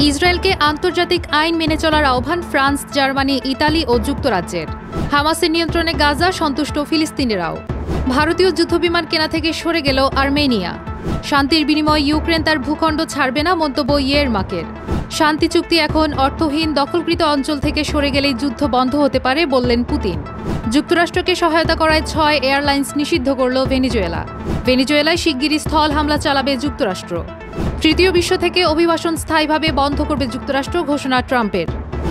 ইসরায়েলকে আন্তর্জাতিক আইন মেনে চলার আহ্বান ফ্রান্স, জার্মানি, ইতালি ও যুক্তরাজ্যের। হামাসের নিয়ন্ত্রণে গাজা, সন্তুষ্ট ফিলিস্তিনিরাও। ভারতীয় যুদ্ধবিমান কেনা থেকে সরে গেল আর্মেনিয়া। শান্তির বিনিময়ে ইউক্রেন তার ভূখণ্ড ছাড়বে না, মন্তব্য ইয়েরমাকের। শান্তি চুক্তি এখন অর্থহীন, দখলকৃত অঞ্চল থেকে সরে গেলেই যুদ্ধ বন্ধ হতে পারে, বললেন পুতিন। যুক্তরাষ্ট্রকে সহায়তা করায় 6 এয়ারলাইন্স নিষিদ্ধ করল ভেনেজুয়েলা। ভেনেজুয়েলায় শিগগিরই স্থল হামলা চালাবে যুক্তরাষ্ট্র। তৃতীয় বিশ্ব থেকে অভিবাসন স্থায়ীভাবে বন্ধ করবে যুক্তরাষ্ট্র, ঘোষণা ট্রাম্পের।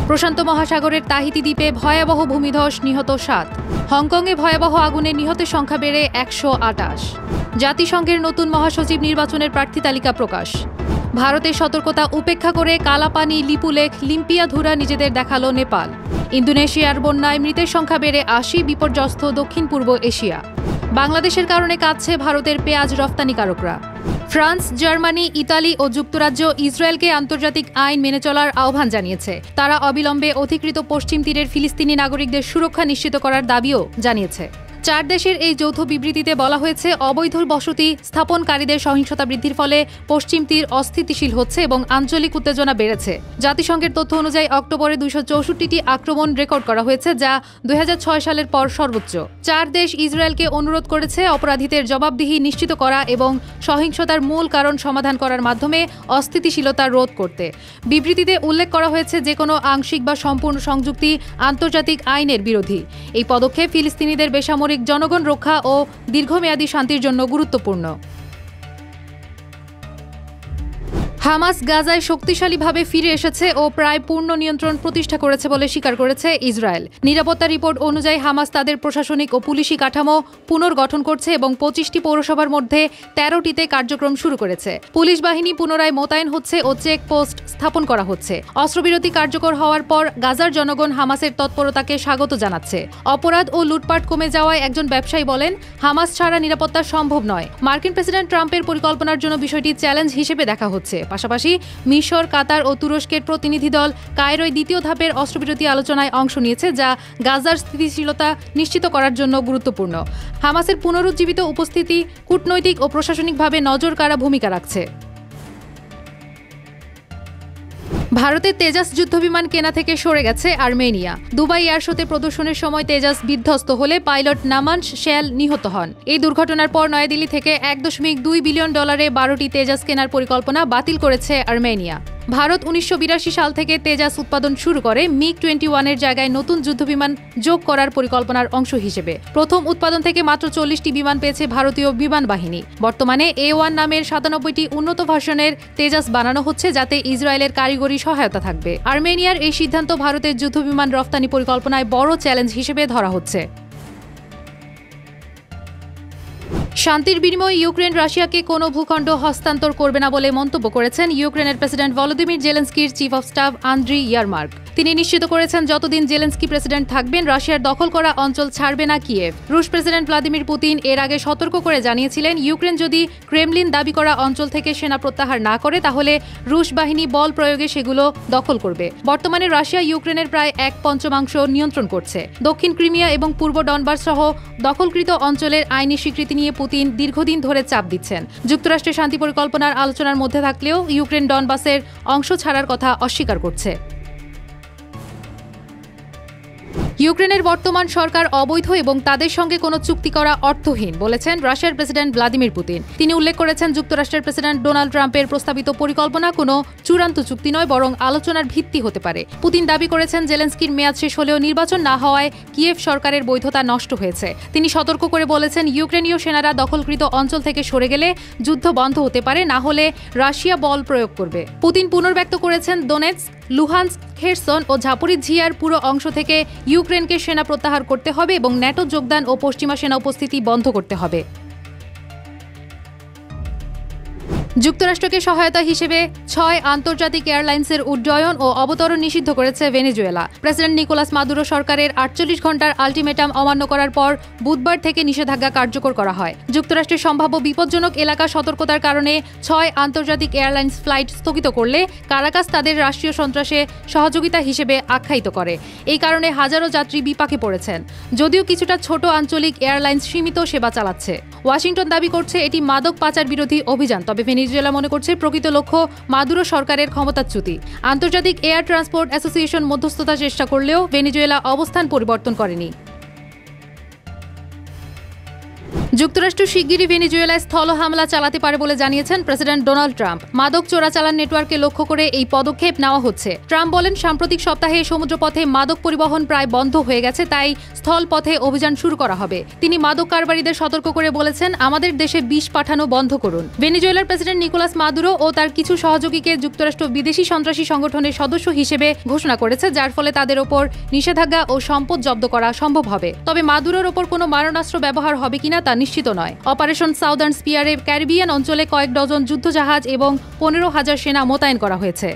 প্রশান্ত মহাসাগরের তাহিতি দ্বীপে ভয়াবহ ভূমিধস, নিহত 7। হংকংয়ে ভয়াবহ আগুনে নিহতের সংখ্যা বেড়ে 128। জাতিসংঘের নতুন মহাসচিব নির্বাচনের প্রার্থী তালিকা প্রকাশ। ভারতের সতর্কতা উপেক্ষা করে কালাপানি, লিপুলেখ, লিম্পিয়াধুরা নিজেদের দেখালো নেপাল। ইন্দোনেশিয়ার বন্যায় মৃতের সংখ্যা বেড়ে 80, বিপর্যস্ত দক্ষিণ পূর্ব এশিয়া। বাংলাদেশের কারণে কাঁদছে ভারতের পেঁয়াজ রফতানিকারকরা। ফ্রান্স, জার্মানি, ইতালি ও যুক্তরাজ্য ইসরায়েলকে আন্তর্জাতিক আইন মেনে চলার আহ্বান জানিয়েছে। তারা অবিলম্বে অধিকৃত পশ্চিম তীরের ফিলিস্তিনি নাগরিকদের সুরক্ষা নিশ্চিত করার দাবিও জানিয়েছে। 4 দেশের এই যৌথ বিবৃতিতে বলা হয়েছে, অবৈধ বসতি স্থাপনকারীদের সহিংসতা বৃদ্ধির ফলে পশ্চিম তীর অস্থিতিশীল হচ্ছে এবং আঞ্চলিক উত্তেজনা বেড়েছে। জাতিসংঘের তথ্য অনুযায়ী অক্টোবরে 264টি আক্রমণ রেকর্ড করা হয়েছে, যা 2006 সালের পর সর্বোচ্চ। 4 দেশ ইসরায়েলকে অনুরোধ করেছে অপরাধীদের জবাবদিহি নিশ্চিত করা এবং সহিংসতার মূল কারণ সমাধান করার মাধ্যমে অস্থিতিশীলতা রোধ করতে। বিবৃতিতে উল্লেখ করা হয়েছে, যে কোনো আংশিক বা সম্পূর্ণ সংযুক্তি আন্তর্জাতিক আইনের বিরোধী। এই পদক্ষেপ ফিলিস্তিনিদের বেসামরিক জনগণ রক্ষা ও দীর্ঘমেয়াদী শান্তির জন্য গুরুত্বপূর্ণ। হামাস গাজায় শক্তিশালীভাবে ফিরে এসেছে ও প্রায় পূর্ণ নিয়ন্ত্রণ প্রতিষ্ঠা করেছে বলে স্বীকার করেছে ইসরায়েল। নিরাপত্তা রিপোর্ট অনুযায়ী হামাস তাদের প্রশাসনিক ও পুলিশি কাঠামো পুনর্গঠন করছে এবং 25টি পৌরসভার মধ্যে 13টিতে কার্যক্রম শুরু করেছে। পুলিশ বাহিনী পুনরায় মোতায়েন হচ্ছে ও চেকপোস্ট স্থাপন করা হচ্ছে। অস্ত্রবিরতি কার্যকর হওয়ার পর গাজার জনগণ হামাসের তৎপরতাকে স্বাগত জানাচ্ছে। অপরাধ ও লুটপাট কমে যাওয়ায় একজন ব্যবসায়ী বলেন, হামাস ছাড়া নিরাপত্তা সম্ভব নয়। মার্কিন প্রেসিডেন্ট ট্রাম্পের পরিকল্পনার জন্য বিষয়টি চ্যালেঞ্জ হিসেবে দেখা হচ্ছে। পাশাপাশি মিশর, কাতার ও তুরস্কের প্রতিনিধি দল কায়রোয় দ্বিতীয় ধাপের অস্ত্রবিরতি আলোচনায় অংশ নিয়েছে, যা গাজার স্থিতিশীলতা নিশ্চিত করার জন্য গুরুত্বপূর্ণ। হামাসের পুনরুজ্জীবিত উপস্থিতি কূটনৈতিক ও প্রশাসনিকভাবে নজরকাড়া ভূমিকা রাখছে। ভারতের তেজাস যুদ্ধবিমান কেনা থেকে সরে গেছে আর্মেনিয়া। দুবাই এয়ার শোতে প্রদর্শনের সময় তেজাস বিধ্বস্ত হলে পাইলট নামান শ্যাল নিহত হন। এই দুর্ঘটনার পর নয়াদিল্লি থেকে $1.2 বিলিয়ন 12টি তেজাস কেনার পরিকল্পনা বাতিল করেছে আর্মেনিয়া। ভারত 1982 সাল থেকে তেজাস উৎপাদন শুরু করে MiG-21 এর জায়গায় নতুন যুদ্ধবিমান যোগ করার পরিকল্পনার অংশ হিসেবে। প্রথম উৎপাদন থেকে মাত্র 40টি বিমান পেয়েছে ভারতীয় বিমান বাহিনী। বর্তমানে A1 নামের 97টি উন্নত ভার্সনের তেজাস বানানো হচ্ছে, যাতে ইসরায়েলের কারিগরি সহায়তা থাকবে। আর্মেনিয়ার এই সিদ্ধান্ত ভারতের যুদ্ধবিমান রফতানি পরিকল্পনায় বড় চ্যালেঞ্জ হিসেবে ধরা হচ্ছে। শান্তির বিনিময়ে ইউক্রেন রাশিয়াকে কোনো ভূখণ্ড হস্তান্তর করবে না বলে মন্তব্য করেছেন ইউক্রেনের প্রেসিডেন্ট ভলোদিমির জেলেনস্কির chief of staff Andriy Yermak. তিনি নিশ্চিত করেছেন, যতদিন জেলেনস্কি প্রেসিডেন্ট থাকবেন, রাশিয়ার দখল করা অঞ্চল ছাড়বে না কিয়েভ। রুশ প্রেসিডেন্ট ভ্লাদিমির পুতিন এর আগে সতর্ক করে জানিয়েছিলেন, ইউক্রেন যদি ক্রেমলিন দাবি করা অঞ্চল থেকে সেনা প্রত্যাহার না করে, তাহলে রুশ বাহিনী বল প্রয়োগে সেগুলো দখল করবে। বর্তমানে রাশিয়া ইউক্রেনের প্রায় 1/5 নিয়ন্ত্রণ করছে। দক্ষিণ ক্রিমিয়া এবং পূর্ব ডনবাস সহ দখলকৃত অঞ্চলের আইনি স্বীকৃতি নিয়ে পুতিন দীর্ঘদিন ধরে চাপ দিচ্ছেন। যুক্তরাষ্ট্রের শান্তি পরিকল্পনার আলোচনার মধ্যে থাকলেও ইউক্রেন ডনবাসের অংশ ছাড়ার কথা অস্বীকার করছে। ইউক্রেনের বর্তমান সরকার অবৈধ এবং তাদের সঙ্গে কোনো চুক্তি করা অর্থহীন, বলেছেন রাশিয়ার প্রেসিডেন্ট ভ্লাদিমির পুতিন। তিনি উল্লেখ করেছেন, যুক্তরাষ্ট্রের প্রেসিডেন্ট ডোনাল্ড ট্রাম্পের প্রস্তাবিত পরিকল্পনা কোনো চূড়ান্ত চুক্তি নয়, বরং আলোচনার ভিত্তি হতে পারে। পুতিন দাবি করেছেন, জেলেনস্কির মেয়াদ শেষ হলেও নির্বাচন না হওয়ায় কিয়েভ সরকারের বৈধতা নষ্ট হয়েছে। তিনি সতর্ক করে বলেছেন, ইউক্রেনীয় সেনারা দখলকৃত অঞ্চল থেকে সরে গেলে যুদ্ধ বন্ধ হতে পারে, না হলে রাশিয়া বল প্রয়োগ করবে। পুতিন পুনর্ব্যক্ত করেছেন, দোনেৎস্ক, লুহান্স্ক, খেরসন ও ঝাপরিঝিয়ার পুরো অংশ থেকে ইউক্রেনকে সেনা প্রত্যাহার করতে হবে এবং ন্যাটো যোগদান ও পশ্চিমা সেনা উপস্থিতি বন্ধ করতে হবে। যুক্তরাষ্ট্রকে সহায়তা হিসেবে 6 আন্তর্জাতিক এয়ারলাইন্সের উড্ডয়ন ও অবতরণ নিষিদ্ধ করেছে ভেনেজুয়েলা। প্রেসিডেন্ট নিকোলাস মাদুরো সরকারের 48 ঘণ্টার আলটিমেটাম অমান্য করার পর বুধবার থেকে নিষেধাজ্ঞা কার্যকর করা হয়। যুক্তরাষ্ট্রের সম্ভাব্য বিপজ্জনক এলাকা সতর্কতার কারণে 6 আন্তর্জাতিক এয়ারলাইন্স ফ্লাইট স্থগিত করলে কারাকাস তাদের রাষ্ট্রীয় সন্ত্রাসে সহযোগিতা হিসেবে আখ্যায়িত করে। এই কারণে হাজারো যাত্রী বিপাকে পড়েছেন। যদিও কিছুটা ছোট আঞ্চলিক এয়ারলাইন্স সীমিত সেবা চালাচ্ছে। ওয়াশিংটন দাবি করছে এটি মাদক পাচার বিরোধী অভিযান, তবে ভেনেজুয়েলা মনে করছে প্রকৃত লক্ষ্য মাদুরো সরকারের ক্ষমতাচ্যুতি। আন্তর্জাতিক এয়ার ট্রান্সপোর্ট অ্যাসোসিয়েশন মধ্যস্থতা চেষ্টা করলেও ভেনেজুয়েলা অবস্থান পরিবর্তন করেনি। যুক্তরাষ্ট্র শিগগিরই ভেনেজুয়েলায় স্থল হামলা চালাতে পারে বলে জানিয়েছেন প্রেসিডেন্ট ডোনাল্ড ট্রাম্প। মাদক চোরাচালান নেটওয়ার্ককে লক্ষ্য করে এই পদক্ষেপ নেওয়া হচ্ছে। ট্রাম্প বলেন, সাম্প্রতিক সপ্তাহে সমুদ্রপথে মাদক পরিবহন প্রায় বন্ধ হয়ে গেছে, তাই স্থলপথে অভিযান শুরু করা হবে। তিনি মাদক কারবারিদের সতর্ক করে বলেছেন, আমাদের দেশে বিষ পাঠানো বন্ধ করুন। ভেনেজুয়েলার প্রেসিডেন্ট নিকোলাস মাদুরো ও তার কিছু সহযোগীকে যুক্তরাষ্ট্র বিদেশি সন্ত্রাসী সংগঠনের সদস্য হিসেবে ঘোষণা করেছে, যার ফলে তাদের ওপর নিষেধাজ্ঞা ও সম্পদ জব্দ করা সম্ভব হবে। তবে মাদুরোর ওপর কোনো মারণাস্ত্র ব্যবহার হবে কিনা তা নিশ্চিত নয়। অপারেশন সাউদার্ন স্পিয়ারে ক্যারিবিয়ান অঞ্চলে কয়েক ডজন যুদ্ধজাহাজ এবং 15,000 সেনা মোতায়েন করা হয়েছে।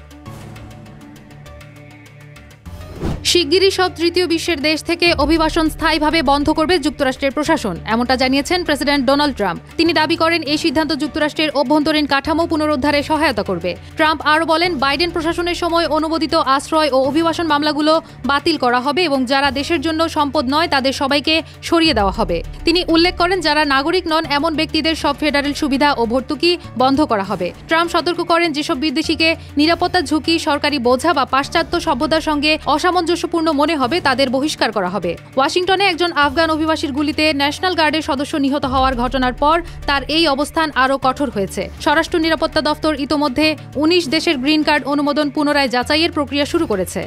শিগগিরই সব তৃতীয় বিশ্বের দেশ থেকে অভিবাসন স্থায়ীভাবে বন্ধ করবে যুক্তরাষ্ট্রের প্রশাসন, এমনটা জানিয়েছেন প্রেসিডেন্ট ডোনাল্ড ট্রাম্প। তিনি দাবি করেন, এই সিদ্ধান্ত যুক্তরাষ্ট্রের অভ্যন্তরীণ কাঠামো পুনরুদ্ধারে সহায়তা করবে। ট্রাম্প আরও বলেন, বাইডেন প্রশাসনের সময় অনুমোদিত আশ্রয় ও অভিবাসন মামলাগুলো বাতিল করা হবে এবং যারা দেশের জন্য সম্পদ নয় তাদের সবাইকে সরিয়ে দেওয়া হবে। তিনি উল্লেখ করেন, যারা নাগরিক নন এমন ব্যক্তিদের সব ফেডারেল সুবিধা ও ভর্তুকি বন্ধ করা হবে। ট্রাম্প সতর্ক করেন, যেসব বিদেশিকে নিরাপত্তা ঝুঁকি, সরকারি বোঝা বা পাশ্চাত্য সভ্যতার সঙ্গে অসামঞ্জস্যপূর্ণ মনে হবে তাদের বহিষ্কার করা হবে। ওয়াশিংটনে একজন আফগান অভিবাসীর গুলিতে ন্যাশনাল গার্ডের সদস্য নিহত হওয়ার ঘটনার পর তার এই অবস্থান আরও কঠোর হয়েছে। স্বরাষ্ট্র নিরাপত্তা দপ্তর ইতোমধ্যে 19 দেশের গ্রিন কার্ড অনুমোদন পুনরায় যাচাইয়ের প্রক্রিয়া শুরু করেছে।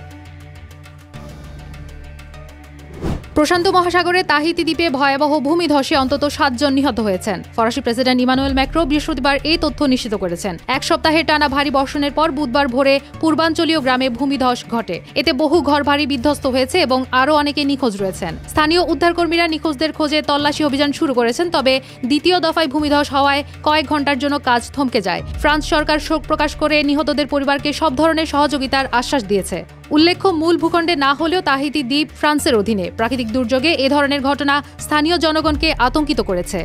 প্রশান্ত মহাসাগরে তাহিতি দ্বীপে ভয়াবহ ভূমিধসে অন্তত 7 জন নিহত হয়েছেন। ফরাসি প্রেসিডেন্ট ইমানুয়েল ম্যাক্রো বৃহস্পতিবার এই তথ্য নিশ্চিত করেছেন। এক সপ্তাহের টানা ভারী বর্ষণের পর বুধবার ভোরে পূর্বাঞ্চলীয় গ্রামে ভূমিধস ঘটে। এতে বহু ঘরবাড়ি বিধ্বস্ত হয়েছে এবং আরও অনেকে নিখোঁজ রয়েছেন। স্থানীয় উদ্ধারকর্মীরা নিখোঁজদের খোঁজে তল্লাশি অভিযান শুরু করেছেন, তবে দ্বিতীয় দফায় ভূমিধস হওয়ায় কয়েক ঘন্টার জন্য কাজ থমকে যায়। ফ্রান্স সরকার শোক প্রকাশ করে নিহতদের পরিবারকে সব ধরনের সহযোগিতার আশ্বাস দিয়েছে। উল্লেখ্য, মূল ভূখণ্ডে না হলেও তাহিতি দ্বীপ ফ্রান্সের অধীনে। প্রাকৃতিক দুর্যোগে এ ধরনের ঘটনা স্থানীয় জনগণকে আতঙ্কিত করেছে।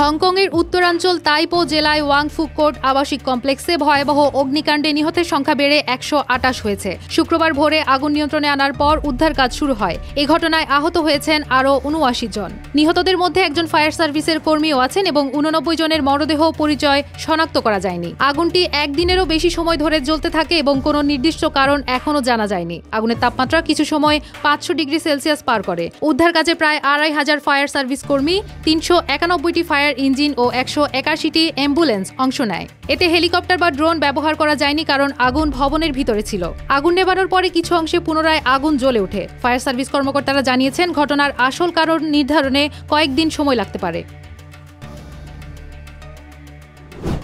হংকংয়ের উত্তরাঞ্চল তাইপো জেলায় ওয়াং ফুক কোর্ট আবাসিক কমপ্লেক্সে ভয়াবহ অগ্নিকাণ্ডে নিহতের সংখ্যা বেড়ে 128 হয়েছে। শুক্রবার ভোরে আগুন নিয়ন্ত্রণে আনার পর উদ্ধার কাজ শুরু হয়। এ ঘটনায় আহত হয়েছেন আরও 79 জন। নিহতদের মধ্যে একজন ফায়ার সার্ভিসের কর্মীও আছেন এবং 89 জনের মরদেহ পরিচয় শনাক্ত করা যায়নি। আগুনটি একদিনেরও বেশি সময় ধরে জ্বলতে থাকে এবং কোনো নির্দিষ্ট কারণ এখনও জানা যায়নি। আগুনের তাপমাত্রা কিছু সময় 500 ডিগ্রি সেলসিয়াস পার করে। উদ্ধার কাজে প্রায় 2500 ফায়ার সার্ভিস কর্মী, 391টি ফায়ার ইঞ্জিন ও 181টি অ্যাম্বুলেন্স অংশ নেয়। এতে হেলিকপ্টার বা ড্রোন ব্যবহার করা যায়নি, কারণ আগুন ভবনের ভিতরে ছিল। আগুন নেভানোর পরে কিছু অংশে পুনরায় আগুন জ্বলে ওঠে। ফায়ার সার্ভিস কর্মকর্তারা জানিয়েছেন, ঘটনার আসল কারণ নির্ধারণে কয়েকদিন সময় লাগতে পারে।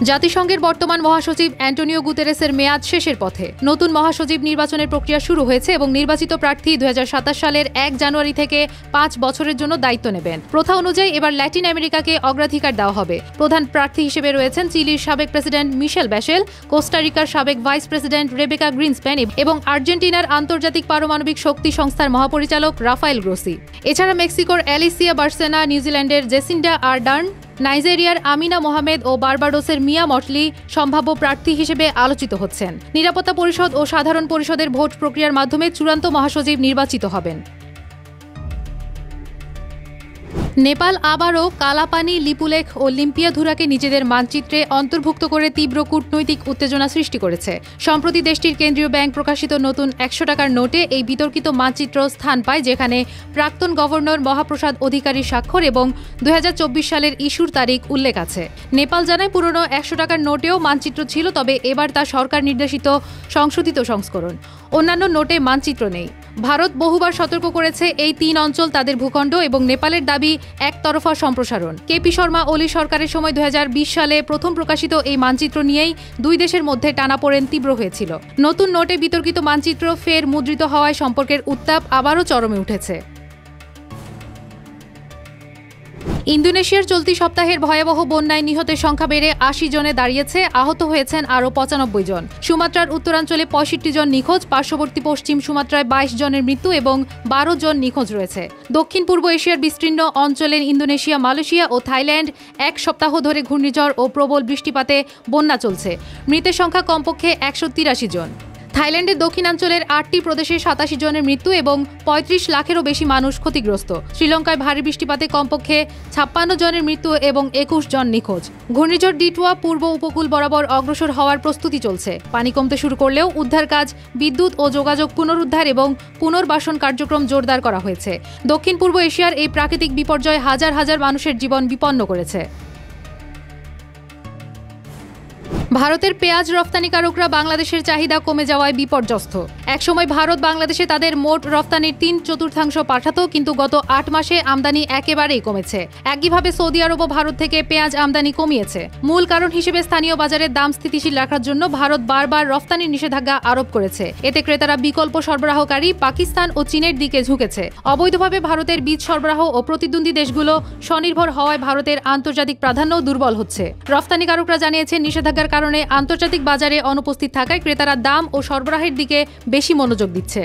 জাতিসংঘের বর্তমান মহাসচিব অ্যান্টোনিও গুতেরেসের মেয়াদ শেষের পথে। নতুন মহাসচিব নির্বাচনের প্রক্রিয়া শুরু হয়েছে এবং নির্বাচিত প্রার্থী 2027 সালের 1 জানুয়ারি থেকে 5 বছরের জন্য দায়িত্ব নেবেন। প্রথা অনুযায়ী এবার ল্যাটিন আমেরিকাকে অগ্রাধিকার দেওয়া হবে। প্রধান প্রার্থী হিসেবে রয়েছেন চিলির সাবেক প্রেসিডেন্ট মিশেল ব্যাশেল, কোস্টারিকার সাবেক ভাইস প্রেসিডেন্ট রেবেকা গ্রিনসপ্যান এবং আর্জেন্টিনার আন্তর্জাতিক পারমাণবিক শক্তি সংস্থার মহাপরিচালক রাফায়েল গ্রোসি। এছাড়া মেক্সিকোর অ্যালিসিয়া বার্সেনা, নিউজিল্যান্ডের জেসিন্ডা আরডার্ন, নাইজেরিয়ার আমিনা মোহামেদ ও বার্বাডোসের মিয়া মটলি সম্ভাব্য প্রার্থী হিসেবে আলোচিত হচ্ছেন। নিরাপত্তা পরিষদ ও সাধারণ পরিষদের ভোট প্রক্রিয়ার মাধ্যমে চূড়ান্ত মহাসচিব নির্বাচিত হবেন। নেপাল আবারও কালাপানি, লিপুলেখ ও লিম্পিয়াধুরাকে নিজেদের মানচিত্রে অন্তর্ভুক্ত করে তীব্র কূটনৈতিক উত্তেজনা সৃষ্টি করেছে। সম্প্রতি দেশটির কেন্দ্রীয় ব্যাংক প্রকাশিত নতুন 100 টাকার নোটে এই বিতর্কিত মানচিত্র স্থান পায়, যেখানে প্রাক্তন গভর্নর মহাপ্রসাদ অধিকারীর স্বাক্ষর এবং 2024 সালের ইস্যুর তারিখ উল্লেখ আছে। নেপাল জানায়, পুরনো 100 টাকার নোটেও মানচিত্র ছিল, তবে এবার তা সরকার নির্দেশিত সংশোধিত সংস্করণ। অন্যান্য নোটে মানচিত্র নেই। ভারত বহুবার সতর্ক করেছে এই 3 অঞ্চল তাদের ভূখণ্ড এবং নেপালের দাবি একতরফা সম্প্রসারণ। কেপি শর্মা ওলি সরকারের সময় 2020 সালে প্রথম প্রকাশিত এই মানচিত্র নিয়েই 2 দেশের মধ্যে টানাপোড়েন তীব্র হয়েছিল। নতুন নোটে বিতর্কিত মানচিত্র ফের মুদ্রিত হওয়ায় সম্পর্কের উত্তাপ আবারও চরমে উঠেছে। ইন্দোনেশিয়ার চলতি সপ্তাহের ভয়াবহ বন্যায় নিহতের সংখ্যা বেড়ে 80 জনে দাঁড়িয়েছে। আহত হয়েছেন আরও 95 জন। সুমাত্রার উত্তরাঞ্চলে 65 জন নিখোঁজ, পার্শ্ববর্তী পশ্চিম সুমাত্রায় 22 জনের মৃত্যু এবং 12 জন নিখোঁজ রয়েছে। দক্ষিণ পূর্ব এশিয়ার বিস্তীর্ণ অঞ্চলের ইন্দোনেশিয়া, মালয়েশিয়া ও থাইল্যান্ড 1 সপ্তাহ ধরে ঘূর্ণিঝড় ও প্রবল বৃষ্টিপাতে বন্যা চলছে। মৃতের সংখ্যা কমপক্ষে 183 জন। থাইল্যান্ডের দক্ষিণাঞ্চলের ৮টি প্রদেশে ৮৭ জনের মৃত্যু এবং ৩৫ লাখেরও বেশি মানুষ ক্ষতিগ্রস্ত। শ্রীলঙ্কায় ভারী বৃষ্টিপাতে কমপক্ষে ৫৬ জনের মৃত্যু এবং ২১ জন নিখোঁজ। ঘূর্ণিঝড় ডিটুয়া পূর্ব উপকূল বরাবর অগ্রসর হওয়ার প্রস্তুতি চলছে। পানি কমতে শুরু করলেও উদ্ধার কাজ, বিদ্যুৎ ও যোগাযোগ পুনরুদ্ধার এবং পুনর্বাসন কার্যক্রম জোরদার করা হয়েছে। দক্ষিণ পূর্ব এশিয়ার এই প্রাকৃতিক বিপর্যয় হাজার হাজার মানুষের জীবন বিপন্ন করেছে। ভারতের পেঁয়াজ রফতানিকারকরা বাংলাদেশের চাহিদা কমে যাওয়ায় বিপর্যস্ত। একসময় ভারত বাংলাদেশে তাদের মোট রফতানির ৩/৪ পাঠাতো, কিন্তু গত ৮ মাসে আমদানি একেবারেই কমেছে। একইভাবে সৌদি আরবও ভারত থেকে পেঁয়াজ আমদানি কমিয়েছে। মূল কারণ হিসেবে স্থানীয় বাজারের দাম স্থিতিশীল রাখার জন্য ভারত বারবার রফতানির নিষেধাজ্ঞা আরোপ করেছে। এতে ক্রেতারা বিকল্প সরবরাহকারী পাকিস্তান ও চীনের দিকে ঝুঁকেছে। অবৈধভাবে ভারতের বীজ সরবরাহ ও প্রতিদ্বন্দ্বী দেশগুলো স্বনির্ভর হওয়ায় ভারতের আন্তর্জাতিক প্রাধান্যও দুর্বল হচ্ছে। রফতানিকারকরা জানিয়েছেন, নিষেধাজ্ঞার কারণে আন্তর্জাতিক বাজারে অনুপস্থিত থাকায় ক্রেতারা দাম ও সরবরাহের দিকে বেশি মনোযোগ দিচ্ছে।